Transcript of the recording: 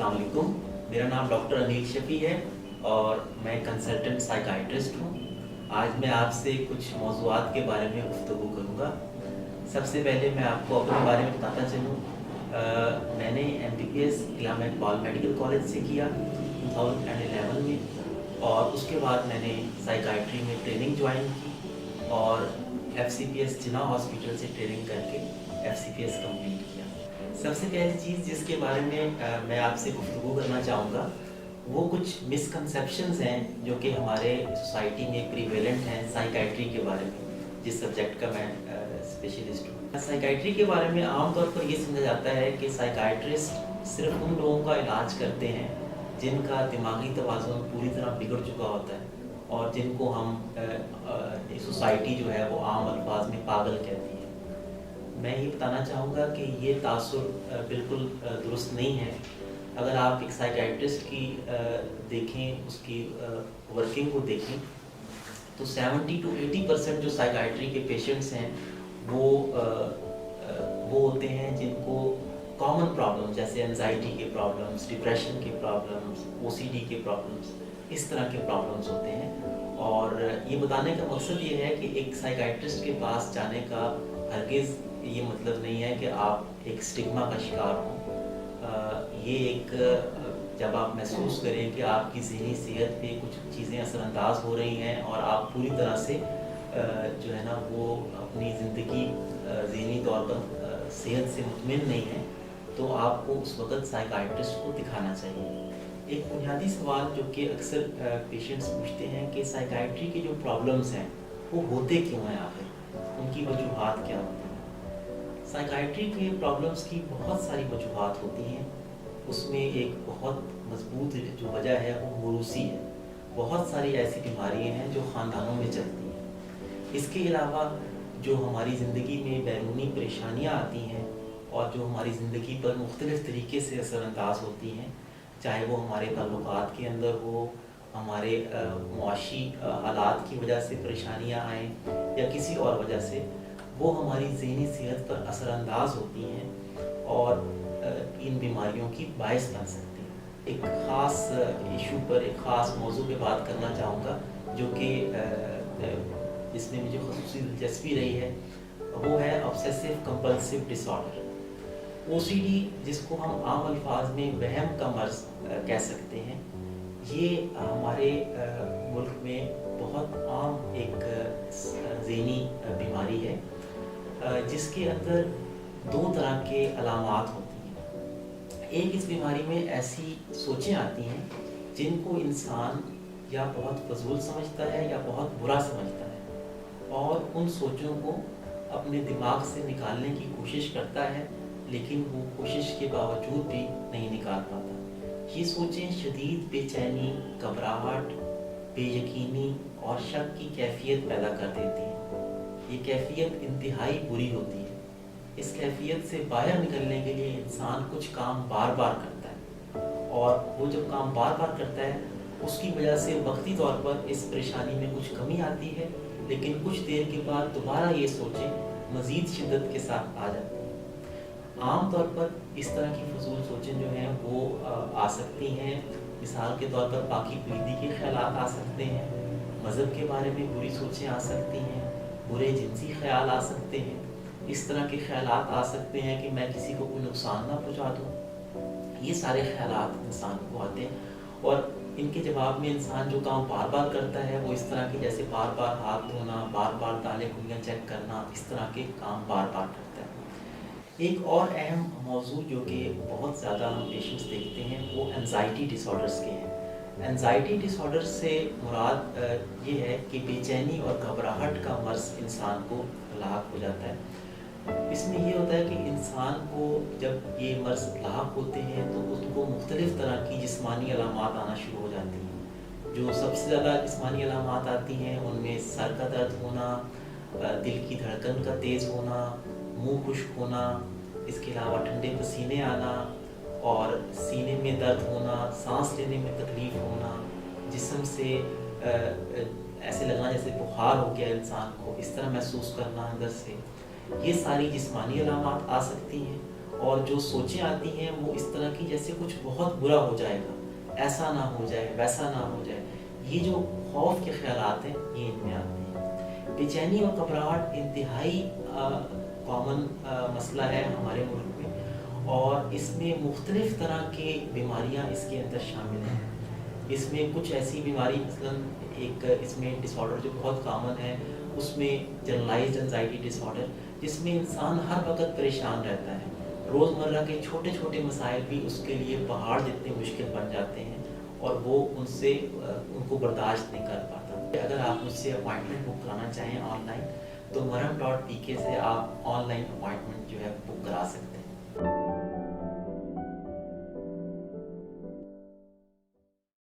अस्सलाम वालेकुम। मेरा नाम डॉक्टर अनिल शफी है और मैं कंसल्टेंट साइकाइट्रिस्ट हूँ। आज मैं आपसे कुछ मौज़ूआत के बारे में गुफ्तगू करूँगा। सबसे पहले मैं आपको अपने बारे में बताता चलूँ। मैंने MBBS इलामा इकबाल मेडिकल कॉलेज से किया 2011 में, और उसके बाद मैंने साइकाइट्री में ट्रेनिंग ज्वाइन की और FCPS जिन्ना हॉस्पिटल से ट्रेनिंग करके FCPS कंप्लीट किया। सबसे पहली चीज़ जिसके बारे में मैं आपसे गुफ्तगू करना चाहूँगा, वो कुछ मिसकंसेप्शंस हैं जो कि हमारे सोसाइटी में प्रीवेलेंट हैं साइकाइट्री के बारे में, जिस सब्जेक्ट का मैं स्पेशलिस्ट हूँ। साइकाइट्री के बारे में आमतौर पर ये समझा जाता है कि साइकाइट्रिस्ट सिर्फ उन लोगों का इलाज करते हैं जिनका दिमागी तवाज़ुन पूरी तरह बिगड़ चुका होता है और जिनको हम सोसाइटी जो है वो आम अल्फाज में पागल कहती है। मैं ये बताना चाहूँगा कि ये तासुर बिल्कुल दुरुस्त नहीं है। अगर आप एक साइकाइट्रिस्ट की देखें, उसकी वर्किंग को देखें, तो 70 to 80% जो साइकाइट्री के पेशेंट्स हैं वो होते हैं जिनको कॉमन प्रॉब्लम जैसे एंजाइटी के प्रॉब्लम्स, डिप्रेशन के प्रॉब्लम्स, OCD के प्रॉब्लम्स, इस तरह के प्रॉब्लम्स होते हैं। और ये बताने का मकसद ये है कि एक साइकाइट्रिस्ट के पास जाने का हरगिज़ ये मतलब नहीं है कि आप एक स्टिग्मा का शिकार हों। ये एक जब आप महसूस करें कि आपकी ज़हनी सेहत पे कुछ चीज़ें असरअंदाज हो रही हैं और आप पूरी तरह से जो है ना वो अपनी ज़िंदगी ज़हनी तौर पर सेहत से मुतमिन नहीं है, तो आपको उस वक़्त साइकाइट्रिस्ट को दिखाना चाहिए। एक बुनियादी सवाल जो कि अक्सर पेशेंट्स पूछते हैं कि साइकाइट्री के जो प्रॉब्लम्स हैं वो होते क्यों हैं, आखिर उनकी वजूहात क्या होती हैं। साइकाइट्री के प्रॉब्लम्स की बहुत सारी वजूहात होती हैं। उसमें एक बहुत मजबूत जो वजह है वो मोरूसी है। बहुत सारी ऐसी बीमारियां हैं जो ख़ानदानों में चलती हैं। इसके अलावा जो हमारी ज़िंदगी में बैरूनी परेशानियां आती हैं और जो हमारी ज़िंदगी पर मुख्तलिफ़ तरीके से असरअंदाज होती हैं, चाहे वो हमारे ताल्लुकात के अंदर हो, हमारे मुआशी हालात की वजह से परेशानियां आएँ या किसी और वजह से, वो हमारी ज़हनी सेहत पर असरअंदाज होती हैं और इन बीमारियों की बायस बन सकती हैं। एक ख़ास इशू पर, एक ख़ास मौजू पे बात करना चाहूँगा जो कि जिसमें मुझे ख़ुसूसी दिलचस्पी रही है, वो है ऑब्सेसिव कंपल्सिव डिसऑर्डर, OCD, जिसको हम आम अल्फाज में वहम का मर्ज़ कह सकते हैं। ये हमारे मुल्क में बहुत आम एक ज़हनी बीमारी है जिसके अंदर दो तरह के अलामात होती हैं। एक, इस बीमारी में ऐसी सोचें आती हैं जिनको इंसान या बहुत फजूल समझता है या बहुत बुरा समझता है और उन सोचों को अपने दिमाग से निकालने की कोशिश करता है, लेकिन वो कोशिश के बावजूद भी नहीं निकाल पाता। ये सोचें शदीद बेचैनी, घबराहट, बेयकीनी और शक की कैफियत पैदा कर देती हैं। ये कैफियत इंतहाई बुरी होती है। इस कैफियत से बाहर निकलने के लिए इंसान कुछ काम बार बार करता है और वो जब काम बार बार करता है उसकी वजह से वक्ती तौर पर इस परेशानी में कुछ कमी आती है, लेकिन कुछ देर के बाद दोबारा ये सोचें मज़ीद शिद्दत के साथ आ जाती हैं। आम तौर पर इस तरह की फजूल सोचें जो हैं वो आ सकती हैं। मिसाल के तौर पर पाकी पलीदी के ख्यालात आ सकते हैं, मज़हब के बारे में बुरी सोचें आ सकती हैं, बुरे जिनसी ख्याल आ सकते हैं। इस तरह के ख्यालात आ सकते हैं कि मैं किसी को कोई नुकसान ना पहुंचा दूं। ये सारे ख्यालात इंसान को आते हैं और इनके जवाब में इंसान जो काम बार बार करता है वो इस तरह के, जैसे बार बार हाथ धोना, बार बार दालें खुलियाँ चेक करना, इस तरह के काम बार बार करता है। एक और अहम मौजू जो कि बहुत ज़्यादा हम पेशेंट्स देखते हैं वो एंजाइटी डिसऑर्डर्स के हैं। एंजाइटी डिसऑर्डर से मुराद ये है कि बेचैनी और घबराहट का मर्ज़ इंसान को लाक हो जाता है। इसमें ये होता है कि इंसान को जब ये मर्ज़ लाक होते हैं तो उसको मुख्तलिफ़ तरह की जिस्मानी अलामात आना शुरू हो जाती हैं। जो सबसे ज़्यादा जिस्मानी अलामात आती हैं उनमें सर का दर्द होना, दिल की धड़कन का तेज़ होना, मुँह खुश्क होना, इसके अलावा ठंडे पसीने आना और सीने में दर्द होना, सांस लेने में तकलीफ़ होना, जिस्म से ऐसे लगना जैसे बुखार हो गया इंसान को, इस तरह महसूस करना अंदर से। ये सारी जिस्मानी अलामात आ सकती हैं اور جو سوچیں آتی ہیں وہ اس طرح کی جیسے کچھ بہت برا ہو جائے گا، ایسا نہ ہو جائے، ویسا نہ ہو جائے. یہ جو خوف کے خیالات ہیں یہ ان میں آتے ہیں. بے چینی اور گھبراہٹ انتہائی کامن مسئلہ ہے ہمارے ملک میں، اور اس میں مختلف طرح کے بیماریاں اس کے اندر شامل ہیں. اس میں کچھ ایسی بیماری مثلاً ایک اس میں ڈس آرڈر جو بہت کامن ہے، اس میں جنرلائزڈ انزائٹی ڈس آرڈر، جس میں انسان ہر وقت پریشان رہتا ہے. روزمرہ کے چھوٹے چھوٹے مسائل بھی اس کے لیے پہاڑ جتنے مشکل بن جاتے ہیں، اور وہ ان کو برداشت نہیں کر پاتا. اگر آپ مجھ سے اپوائنٹمنٹ بک کرانا چاہیں آن لائن تو مرہم.pk سے آپ آن لائن اپوائنٹمنٹ جو ہے بک کرا سکتے ہیں.